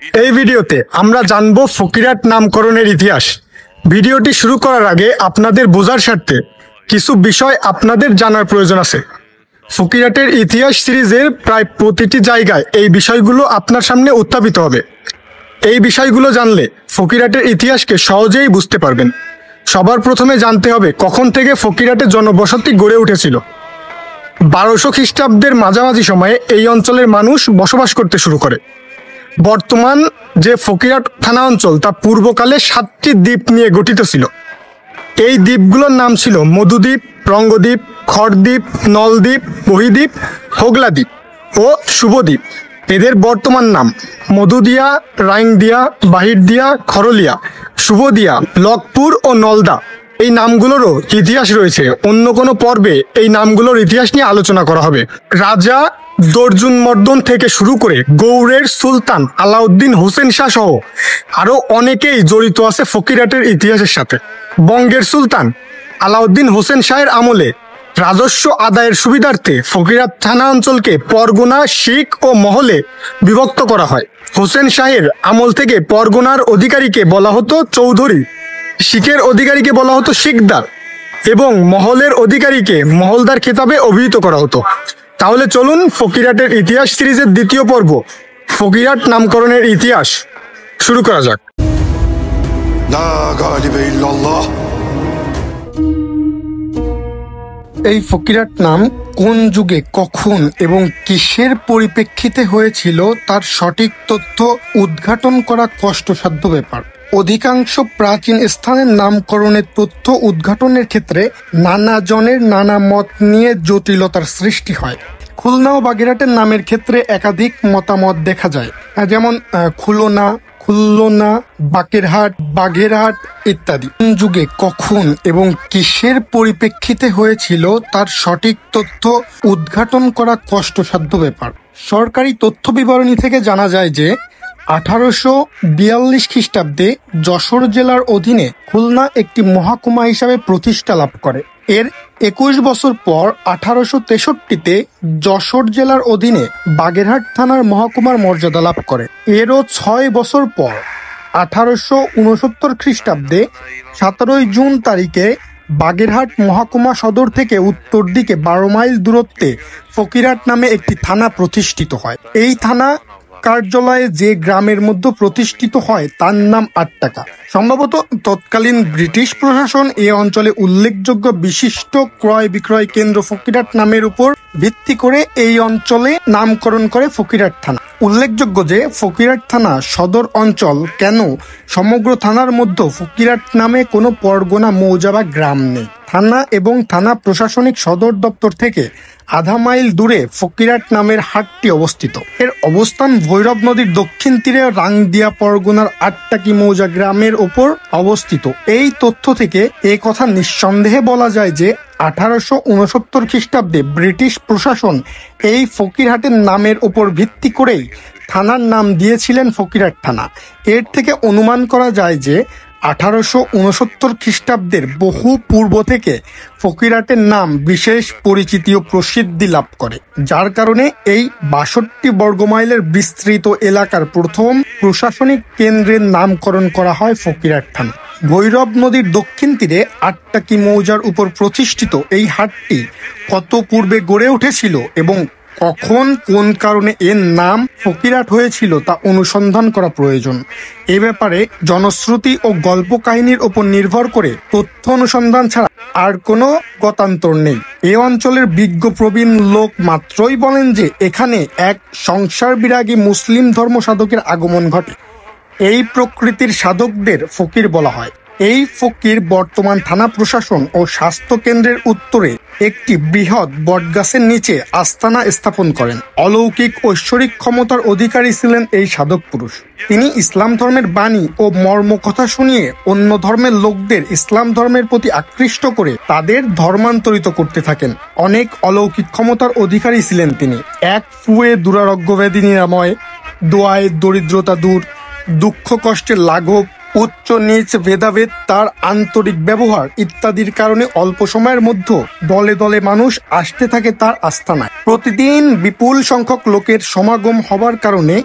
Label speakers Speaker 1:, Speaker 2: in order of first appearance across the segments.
Speaker 1: এই ভিডিওতে আমরা জানব ফকিরহাট নামকরণের ইতিহাস। ভিডিওটি শুরু করার আগে আপনাদের বোঝার স্বার্থে কিছু বিষয় আপনাদের জানার প্রয়োজন আছে। ফকিরহাটের ইতিহাস সিরিজের প্রায় প্রতিটি জায়গায় এই বিষয়গুলো আপনার সামনে উত্থাপিত হবে। এই বিষয়গুলো জানলে ফকিরহাটের ইতিহাসকে সহজেই বুঝতে পারবেন। সবার প্রথমে জানতে হবে কখন থেকে ফকিরহাটে জনবসতি গড়ে উঠেছিল। 1200 খ্রিস্টাব্দের মাঝামাঝি সময়ে এই অঞ্চলের মানুষ বসবাস করতে শুরু করে। বর্তমান যে ফকিরহাট থানা অঞ্চল তা পূর্বকালে 7টি দ্বীপ নিয়ে গঠিত ছিল। এই দ্বীপগুলোর নাম ছিল মধুদ্বীপ, রঙ্গদ্বীপ, খড়দ্বীপ, নলদ্বীপ, বহিদ্বীপ, হোগলাদ্বীপ ও শুভদ্বীপ। এদের বর্তমান নাম মধুদিয়া, রাইংদিয়া, বাহিরদিয়া, খরলিয়া, শুভদিয়া, লকপুর ও নলদা। এই নামগুলোরও ইতিহাস রয়েছে। অন্য কোনো পর্বে এই নামগুলোর ইতিহাস নিয়ে আলোচনা করা হবে। রাজা দর্জুনমর্দন থেকে শুরু করে গৌড়ের সুলতান আলাউদ্দিন হোসেন শাহ সহ আরও অনেকেই জড়িত আছে ফকিরহাটের ইতিহাসের সাথে। বঙ্গের সুলতান আলাউদ্দিন হোসেন শাহের আমলে রাজস্ব আদায়ের সুবিধার্থে ফকিরহাট থানা অঞ্চলকে পরগনা, শিখ ও মহলে বিভক্ত করা হয়। হোসেন শাহের আমল থেকে পরগনার অধিকারীকে বলা হতো চৌধুরী, শিখের অধিকারীকে বলা হতো শিকদার এবং মহলের অধিকারীকে মহলদার খেতাবে অভিহিত করা হতো। তাহলে চলুন ফকিরহাটের ইতিহাস সিরিজের দ্বিতীয় পর্ব ফকিরহাট নামকরণের ইতিহাস শুরু করা যাক। এই ফকিরহাট নাম কোন যুগে, কখন এবং কিসের পরিপ্রেক্ষিতে হয়েছিল তার সঠিক তথ্য উদ্ঘাটন করা কষ্টসাধ্য ব্যাপার। অধিকাংশ প্রাচীন স্থানের নামকরণের তথ্য উদ্ঘাটনের ক্ষেত্রে নানা জনের নানা মত নিয়ে জটিলতার সৃষ্টি হয়। খুলনা ও বাগেরহাটের নামের ক্ষেত্রে একাধিক মতামত দেখা যায়, যেমন খুলনা, খুলনা, বাকেরহাট, বাগেরহাট ইত্যাদি। কোন যুগে, কখন এবং কিসের পরিপ্রেক্ষিতে হয়েছিল তার সঠিক তথ্য উদ্ঘাটন করা কষ্টসাধ্য ব্যাপার। সরকারি তথ্য বিবরণী থেকে জানা যায় যে 1842 খ্রিস্টাব্দে যশোর জেলার অধীনে খুলনা একটি মহকুমা হিসাবে প্রতিষ্ঠা লাভ করে। এর 21 বছর পর 1863-তে যশোর জেলার অধীনে বাগেরহাট থানার মহকুমার মর্যাদা লাভ করে। এরও 6 বছর পর 1869 খ্রিস্টাব্দে 17 জুন তারিখে বাগেরহাট মহকুমা সদর থেকে উত্তর দিকে 12 মাইল দূরত্বে ফকিরহাট নামে একটি থানা প্রতিষ্ঠিত হয়। এই থানা কার্যালয়ে যে গ্রামের মধ্যে প্রতিষ্ঠিত হয় তার নাম আটটাকা। সম্ভবত তৎকালীন ব্রিটিশ প্রশাসন এই অঞ্চলে উল্লেখযোগ্য বিশিষ্ট ক্রয় বিক্রয় কেন্দ্র ফকিরহাট নামের উপর ভিত্তি করে এই অঞ্চলে নামকরণ করে ফকিরহাট থানা। উল্লেখযোগ্য যে ফকিরহাট থানা সদর অঞ্চল কেন সমগ্র থানার মধ্যে ফকিরহাট নামে কোনো পরগনা, মৌজা বা গ্রাম নেই। থানা এবং থানা প্রশাসনিক সদর দপ্তর থেকে আধা মাইল দূরে ফকিরহাট নামের হাটটি অবস্থিত। এর অবস্থান ভৈরব নদীর দক্ষিণ তীরে রাংদিয়া পরগনার আটটাকি মৌজা গ্রামের ওপর অবস্থিত। এই তথ্য থেকে এ কথা নিঃসন্দেহে বলা যায় যে 1869 খ্রিস্টাব্দে ব্রিটিশ প্রশাসন এই ফকিরহাটের নামের ওপর ভিত্তি করেই থানার নাম দিয়েছিলেন ফকিরহাট থানা। এর থেকে অনুমান করা যায় যে 1869 খ্রিস্টাব্দের বহু পূর্ব থেকে ফকিরহাটের নাম বিশেষ পরিচিতি ও প্রসিদ্ধি লাভ করে, যার কারণে এই 62 বর্গমাইলের বিস্তৃত এলাকার প্রথম প্রশাসনিক কেন্দ্রের নামকরণ করা হয় ফকিরহাট থানা। ভৈরব নদীর দক্ষিণ তীরে আটটাকি মৌজার উপর প্রতিষ্ঠিত এই হাটটি কত পূর্বে গড়ে উঠেছিল এবং কখন কোন কারণে এর নাম ফকিরহাট হয়েছিল তা অনুসন্ধান করা প্রয়োজন। এ ব্যাপারে জনশ্রুতি ও গল্প কাহিনীর উপর নির্ভর করে তথ্য অনুসন্ধান ছাড়া আর কোনো গতান্তর নেই। এ অঞ্চলের বিজ্ঞ প্রবীণ লোক মাত্রই বলেন যে এখানে এক সংসার বিরাগী মুসলিম ধর্ম সাধকের আগমন ঘটে। এই প্রকৃতির সাধকদের ফকির বলা হয়। এই ফকির বর্তমান থানা প্রশাসন ও স্বাস্থ্য কেন্দ্রের উত্তরে একটি বৃহৎ বটগাছের নিচে আস্তানা স্থাপন করেন। অলৌকিক ঐশ্বরিক ক্ষমতার অধিকারী ছিলেন এই সাধক পুরুষ। তিনি ইসলাম ধর্মের বাণী ও মর্মকথা শুনিয়ে অন্য ধর্মের লোকদের ইসলাম ধর্মের প্রতি আকৃষ্ট করে তাদের ধর্মান্তরিত করতে থাকেন। অনেক অলৌকিক ক্ষমতার অধিকারী ছিলেন তিনি। এক ফুয়ে দুরারোগ্য ব্যাধি নিরাময়, দোয়ায় দরিদ্রতা দূর, দুঃখ কষ্টের লাঘব, উচ্চ নিচ ভেদাভেদ, তার আন্তরিক ব্যবহার ইত্যাদির কারণে অল্প সময়ের মধ্যে দলে দলে মানুষ আসতে থাকে তার আস্তানায়। প্রতিদিন বিপুল সংখ্যক লোকের সমাগম হবার কারণে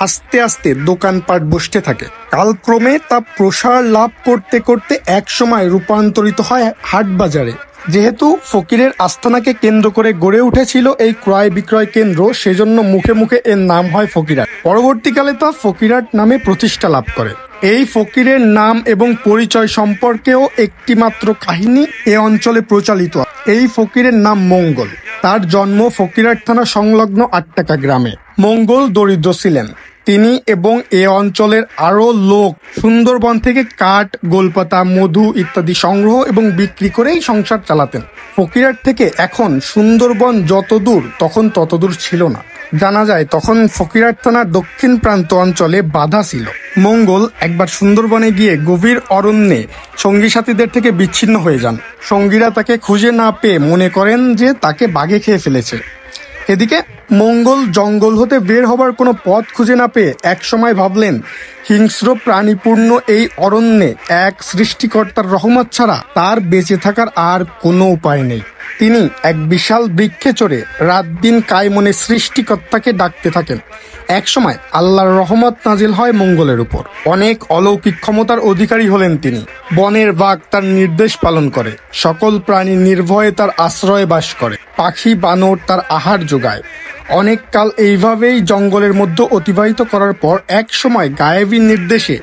Speaker 1: আস্তে আস্তে দোকানপাট বসতে থাকে। কালক্রমে তা প্রসার লাভ করতে করতে একসময় রূপান্তরিত হয় হাট বাজারে। যেহেতু ফকিরের আস্তানাকে কেন্দ্র করে গড়ে উঠেছিল এই ক্রয় বিক্রয় কেন্দ্র, সেজন্য মুখে মুখে এর নাম হয় ফকিরহাট। পরবর্তীকালে তা ফকিরহাট নামে প্রতিষ্ঠা লাভ করে। এই ফকিরের নাম এবং পরিচয় সম্পর্কেও একটি মাত্র কাহিনী এ অঞ্চলে প্রচলিত। এই ফকিরের নাম মঙ্গল। তার জন্ম ফকিরহাট থানা সংলগ্ন আটটাকা গ্রামে। মঙ্গল দরিদ্র ছিলেন। তিনি এবং এ অঞ্চলের আরো লোক সুন্দরবন থেকে কাঠ, গোলপাতা, মধু ইত্যাদি সংগ্রহ এবং বিক্রি করেই সংসার চালাতেন। ফকিরহাট থেকে এখন সুন্দরবন যত দূর তখন তত দূর ছিল না। জানা যায় তখন ফকিরহাট থানার দক্ষিণ প্রান্ত অঞ্চলে বাধা ছিল। মঙ্গল একবার সুন্দরবনে গিয়ে গভীর অরণ্যে সঙ্গী সাথীদের থেকে বিচ্ছিন্ন হয়ে যান। সঙ্গীরা তাকে খুঁজে না পেয়ে মনে করেন যে তাকে বাঘে খেয়ে ফেলেছে। এদিকে মঙ্গল জঙ্গল হতে বের হবার কোনো পথ খুঁজে না পেয়ে একসময় ভাবলেন, হিংস্র প্রাণীপূর্ণ এই অরণ্যে এক সৃষ্টিকর্তার রহমত ছাড়া তার বেঁচে থাকার আর কোনো উপায় নেই। তিনি এক বিশাল বৃক্ষে চড়ে রাত দিন কায়মনে সৃষ্টিকর্তাকে ডাকতে থাকেন। একসময় আল্লাহর রহমত নাজিল হয় মঙ্গলের উপর। অনেক অলৌকিক ক্ষমতার অধিকারী হলেন তিনি। বনের বাঘ তার নির্দেশ পালন করে, সকল প্রাণী নির্ভয়ে তার আশ্রয়ে বাস করে, পাখি বানর তার আহার যোগায়। অনেক কাল এইভাবেই জঙ্গলের মধ্যে অতিবাহিত করার পর এক সময় গায়েবী নির্দেশে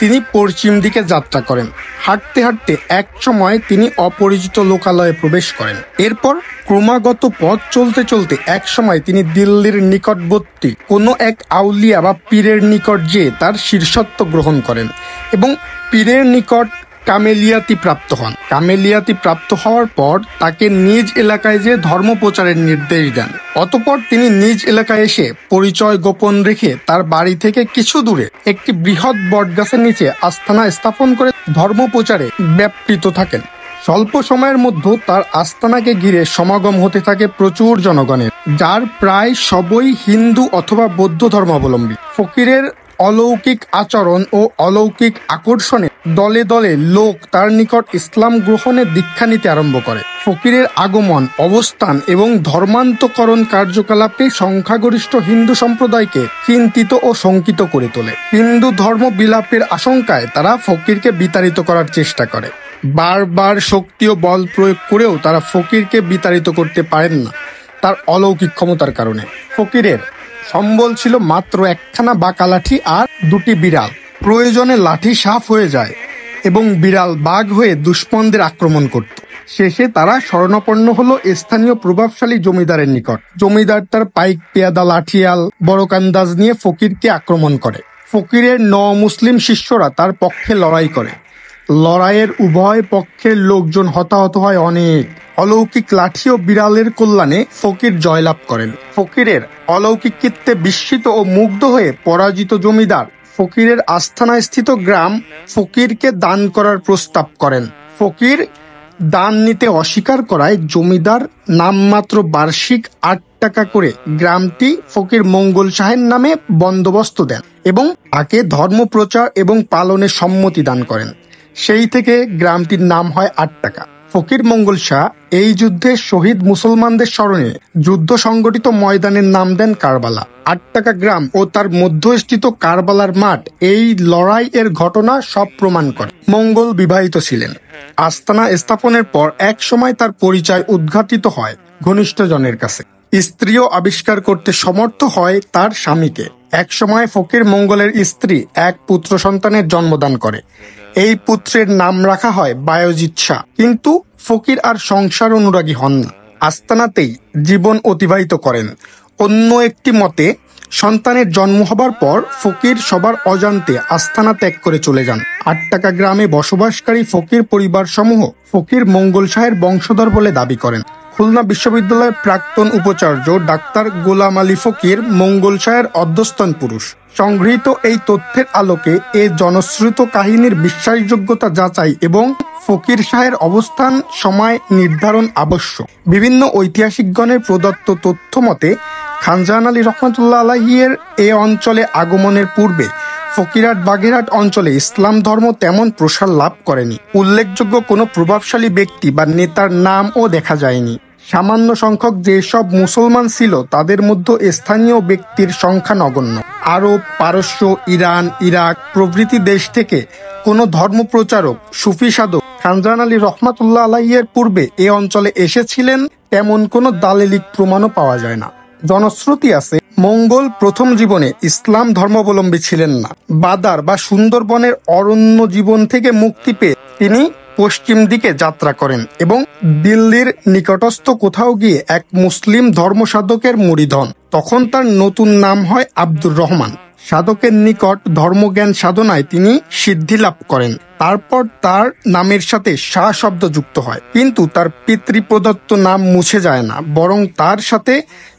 Speaker 1: তিনি পশ্চিম দিকে যাত্রা করেন। হাঁটতে হাঁটতে এক সময় তিনি অপরিচিত লোকালয়ে প্রবেশ করেন। এরপর ক্রমাগত পথ চলতে চলতে এক সময় তিনি দিল্লির নিকটবর্তী কোনো এক আউলিয়া বা পীরের নিকট যেয়ে তার শিষ্যত্ব গ্রহণ করেন এবং পীরের নিকট কামেলিয়াতি প্রাপ্ত হন। কামেলিয়াতি প্রাপ্ত হওয়ার পর তাকে নিজ এলাকায় যে ধর্ম প্রচারের নির্দেশ দেন। অতঃপর তিনি নিজ এলাকায় এসে পরিচয় গোপন রেখে তার বাড়ি থেকে কিছু দূরে একটি বৃহৎ বটগাছের নিচে আস্তানা স্থাপন করে ধর্ম প্রচারে ব্যাপৃত থাকেন। স্বল্প সময়ের মধ্যে তার আস্তানাকে ঘিরে সমাগম হতে থাকে প্রচুর জনগণের, যার প্রায় সবই হিন্দু অথবা বৌদ্ধ ধর্মাবলম্বী। ফকিরের অলৌকিক আচরণ ও অলৌকিক আকর্ষণে দলে দলে লোক তার নিকট ইসলাম গ্রহণে দীক্ষা নিতে আরম্ভ করে। ফকিরের আগমন, অবস্থান এবং ধর্মান্তকরণ কার্যকলাপে সংখ্যাগরিষ্ঠ হিন্দু সম্প্রদায়কে চিন্তিত ও শঙ্কিত করে তোলে। হিন্দু ধর্ম বিলাপের আশঙ্কায় তারা ফকিরকে বিতাড়িত করার চেষ্টা করে। বারবার শক্তি ও বল প্রয়োগ করেও তারা ফকিরকে বিতাড়িত করতে পারেন না তার অলৌকিক ক্ষমতার কারণে। ফকিরের সম্বল ছিল মাত্র একখানা বাঁকা লাঠি আর দুটি বিড়াল। প্রয়োজনে লাঠি সাফ হয়ে যায় এবং বিড়াল বাঘ হয়ে দুশ্মনদের আক্রমণ করত। শেষে তারা শরণাপন্ন হলো স্থানীয় প্রভাবশালী জমিদারের নিকট। জমিদার তার পাইক পেয়াদা লাঠিয়াল বড়কান্দাজ নিয়ে ফকিরকে আক্রমণ করে। ফকিরের মুসলিম শিষ্যরা তার পক্ষে লড়াই করে। লড়াইয়ের উভয় পক্ষের লোকজন হতাহত হয় অনেক। অলৌকিক লাঠি ও বিড়ালের কল্যাণে ফকির জয়লাভ করেন। ফকিরের অলৌকিক কীর্তে বিস্মিত ও মুগ্ধ হয়ে পরাজিত জমিদার ফকিরের আস্তানায় স্থিত গ্রাম ফকিরকে দান করার প্রস্তাব করেন। ফকির দান নিতে অস্বীকার করায় জমিদার নামমাত্র বার্ষিক 8 টাকা করে গ্রামটি ফকির মঙ্গল শাহের নামে বন্দোবস্ত দেন এবং তাকে ধর্মপ্রচার এবং পালনের সম্মতি দান করেন। সেই থেকে গ্রামটির নাম হয় 8 টাকা। ফকির মঙ্গল শাহ এই যুদ্ধে শহীদ মুসলমানদের স্মরণে যুদ্ধ সংগঠিত ময়দানের নাম দেন কারবালা। 8 টাকা গ্রাম ও তার মধ্যস্থিত কারবালার মাঠ এই লড়াই এর ঘটনা সব প্রমাণ করে। মঙ্গল বিবাহিত ছিলেন। আস্তানা স্থাপনের পর এক সময় তার পরিচয় উদ্ঘাটিত হয় ঘনিষ্ঠজনের কাছে। স্ত্রীও আবিষ্কার করতে সমর্থ হয় তার স্বামীকে। এক সময় ফকির মঙ্গলের স্ত্রী এক পুত্র সন্তানের জন্মদান করে। এই পুত্রের নাম রাখা হয় বায়জিৎ শাহ। কিন্তু ফকির আর সংসার অনুরাগী হন না, আস্তানাতেই জীবন অতিবাহিত করেন। অন্য একটি মতে সন্তানের জন্ম হবার পর ফকির সবার অজান্তে আস্তানা ত্যাগ করে চলে যান। 8 টাকা গ্রামে বসবাসকারী ফকির পরিবার সমূহ ফকির মঙ্গল শাহের বংশধর বলে দাবি করেন। খুলনা বিশ্ববিদ্যালয়ের প্রাক্তন উপাচার্য ডাক্তার গোলাম আলী ফকির মঙ্গল শাহের অধ্যস্তন পুরুষ। সংগৃহীত এই তথ্যের আলোকে এ জনশ্রুত কাহিনীর বিশ্বাসযোগ্যতা যাচাই এবং ফকির শাহের অবস্থান সময় নির্ধারণ আবশ্যক। বিভিন্ন ঐতিহাসিকগণের প্রদত্ত তথ্য মতে খানজাহান আলী রহমতুল্লাহ আলাইহির এ অঞ্চলে আগমনের পূর্বে ফকিরহাট বাগেরহাট অঞ্চলে ইসলাম ধর্ম তেমন প্রসার লাভ করেনি। উল্লেখযোগ্য কোনো প্রভাবশালী ব্যক্তি বা নেতার নামও দেখা যায়নি। সামান্য সংখ্যক যেসব মুসলমান ছিল তাদের মধ্যে স্থানীয় ব্যক্তির সংখ্যা নগণ্য। আরব, পারস্য, ইরান, ইরাক প্রভৃতি দেশ থেকে কোনো ধর্মপ্রচারক, সুফি সাধক খানজাহান আলী রহমাতুল্লাহ আলাইহির পূর্বে এ অঞ্চলে এসেছিলেন তেমন কোনো দালিলিক প্রমাণও পাওয়া যায় না। জনশ্রুতি আছে মঙ্গল প্রথম জীবনে ইসলাম ধর্মাবলম্বী ছিলেন না। বাদার বা সুন্দরবনের অরণ্য জীবন থেকে মুক্তি পেয়ে তিনি পশ্চিম দিকে যাত্রা করেন এবং দিল্লির নিকটস্থ কোথাও গিয়ে এক মুসলিম ধর্মসাধকের মুরিদ হন। তখন তার নতুন নাম হয় আব্দুর রহমান। সাধকের নিকট ধর্মজ্ঞান সাধনায় তিনি সিদ্ধি লাভ করেন। তারপর তার নামের সাথে শাহ শব্দ যুক্ত হয়, কিন্তু তার পিতৃপ্রদত্ত নাম মুছে যায় না, বরং তার সাথে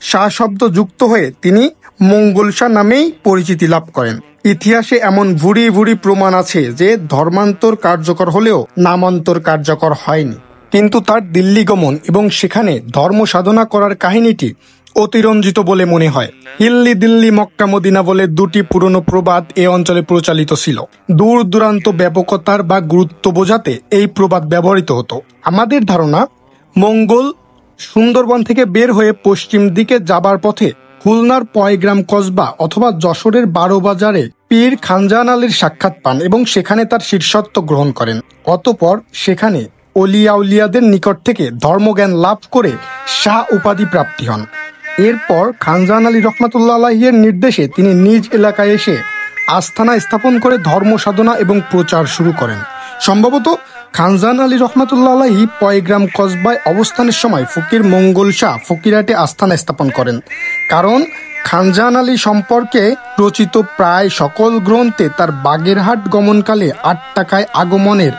Speaker 1: শাহ শব্দ যুক্ত হয়ে তিনি মঙ্গল শাহ নামেই পরিচিতি লাভ করেন। ইতিহাসে এমন ভুরি ভুরি প্রমাণ আছে যে ধর্মান্তর কার্যকর হলেও নামান্তর কার্যকর হয়নি। কিন্তু তার দিল্লি গমন এবং সেখানে ধর্ম সাধনা করার কাহিনীটি অতিরঞ্জিত বলে মনে হয়। হিল্লি দিল্লি মক্কা মদিনা বলে দুটি পুরনো প্রবাদ এ অঞ্চলে প্রচলিত ছিল। দূর দূরান্ত ব্যাপকতার বা গুরুত্ব বোঝাতে এই প্রবাদ ব্যবহৃত হতো। আমাদের ধারণা মঙ্গল সুন্দরবন থেকে বের হয়ে পশ্চিম দিকে যাবার পথে খুলনার পয়গ্রাম কসবা অথবা যশোরের বারোবাজারে পীর খানজাহান আলীর সাক্ষাৎ পান এবং সেখানে তার শিষ্যত্ব গ্রহণ করেন। অতঃপর সেখানে অলিয়া উলিয়াদের নিকট থেকে ধর্মজ্ঞান লাভ করে শাহ উপাধি প্রাপ্তি হন। এরপর খানজাহান আলী রহমাতুল্লাহ আলাইহির নির্দেশে তিনি নিজ এলাকায় এসে আস্থানা স্থাপন করে ধর্ম সাধনা এবং প্রচার শুরু করেন। সম্ভবত খানজাহান আলী রহমাতুল্লাহ আলাইহি পয়গ্রাম কসবায় অবস্থানের সময় ফকির মঙ্গল শাহ ফকিরহাটে আস্থানা স্থাপন করেন, কারণ খানজাহান আলী সম্পর্কে রচিত প্রায় সকল গ্রন্থে তার বাগেরহাট গমনকালে 8 টাকায় আগমনের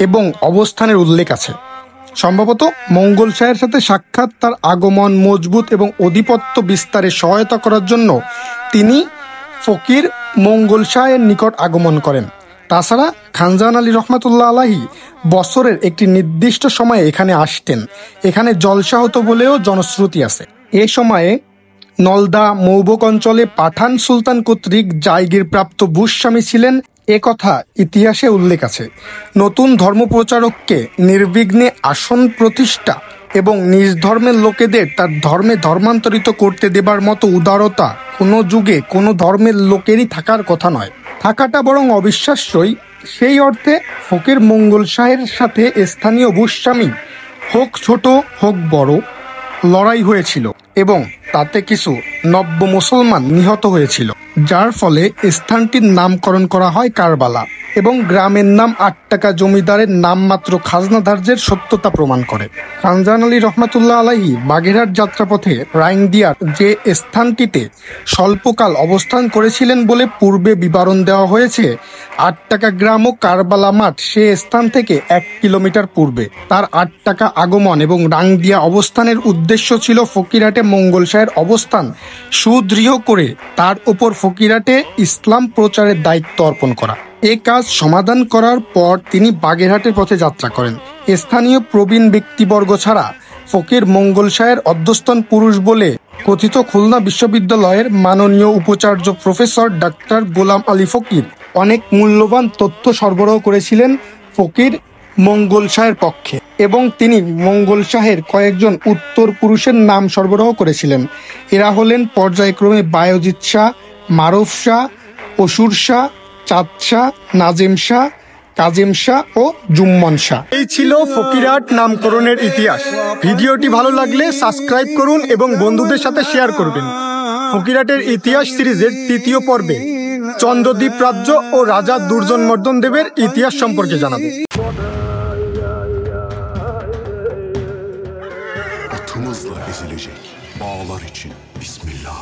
Speaker 1: এবং অবস্থানের উল্লেখ আছে। সম্ভবত মঙ্গল শাহের সাথে সাক্ষাৎ তার আগমন মজবুত এবং আধিপত্য বিস্তারে সহায়তা করার জন্য তিনি ফকির মঙ্গল শাহের নিকট আগমন করেন। তাছাড়া খানজাহান আলী রহমাতুল্লাহ আলাইহি বছরের একটি নির্দিষ্ট সময়ে এখানে আসতেন। এখানে জলসা হতো বলেও জনশ্রুতি আছে। এ সময়ে নলদা মৌবক অঞ্চলে পাঠান সুলতান কর্তৃক জায়গির প্রাপ্ত ভূস্বামী ছিলেন, এ কথা ইতিহাসে উল্লেখ আছে। নতুন ধর্মপ্রচারককে নির্বিঘ্নে আসন প্রতিষ্ঠা এবং নিজ ধর্মের লোকেদের তার ধর্মে ধর্মান্তরিত করতে দেবার মতো উদারতা কোনো যুগে কোনো ধর্মের লোকেরই থাকার কথা নয়। থাকাটা বরং অবিশ্বাস্যই। সেই অর্থে ফকির মঙ্গল শাহের সাথে স্থানীয় ভূস্বামী হোক ছোট হোক বড় লড়াই হয়েছিল এবং তাতে কিছু নব্য মুসলমান নিহত হয়েছিল, যার ফলে স্থানটির নামকরণ করা হয় কারবালা এবং গ্রামের নাম 8 টাকা জমিদারের নামমাত্র খাজনা ধার্যের সত্যতা প্রমাণ করে। খানজাহান আলী রহমাতুল্লাহ আলাইহি বাগেরহাট যাত্রাপথে রাইনদিয়ার যে স্থানটিতে স্বল্পকাল অবস্থান করেছিলেন বলে পূর্বে বিবরণ দেওয়া হয়েছে, 8 টাকা গ্রাম ও কারবালা মাঠ সে স্থান থেকে 1 কিলোমিটার পূর্বে। তার 8 টাকা আগমন এবং রাংদিয়া অবস্থানের উদ্দেশ্য ছিল ফকিরহাটে মঙ্গল শাহের অবস্থান সুদৃঢ় করে তার উপর ফকিরহাটে ইসলাম প্রচারের দায়িত্ব অর্পণ করা। এ কাজ সমাধান করার পর তিনি বাগেরহাটের পথে যাত্রা করেন। স্থানীয় প্রবীণ ব্যক্তিবর্গ ছাড়া ফকির মঙ্গল শাহের অধ্যস্তন পুরুষ বলে কথিত খুলনা বিশ্ববিদ্যালয়ের মাননীয় উপাচার্য প্রফেসর ডাক্তার গোলাম আলী ফকির অনেক মূল্যবান তথ্য সরবরাহ করেছিলেন ফকির মঙ্গল শাহের পক্ষে এবং তিনি মঙ্গল শাহের কয়েকজন উত্তর পুরুষের নাম সরবরাহ করেছিলেন। এরা হলেন পর্যায়ক্রমে বায়জিৎ শাহ, মারুফ শাহ, অসুর শাহ, চাঁদ শাহ, নাজিম শাহ, কাজিম শাহ ও জুম্মন শাহ। এই ছিল ফকিরহাট নামকরণের ইতিহাস। ভিডিওটি ভালো লাগলে সাবস্ক্রাইব করুন এবং বন্ধুদের সাথে শেয়ার করবেন। ফকিরহাটের ইতিহাস সিরিজের 3য় পর্বে চন্দ্রদ্বীপ রাজ্য ও রাজা দুর্জনমর্দন দেবের ইতিহাস সম্পর্কে জানাবো। Atımızla ezilecek bağlar için Bismillah.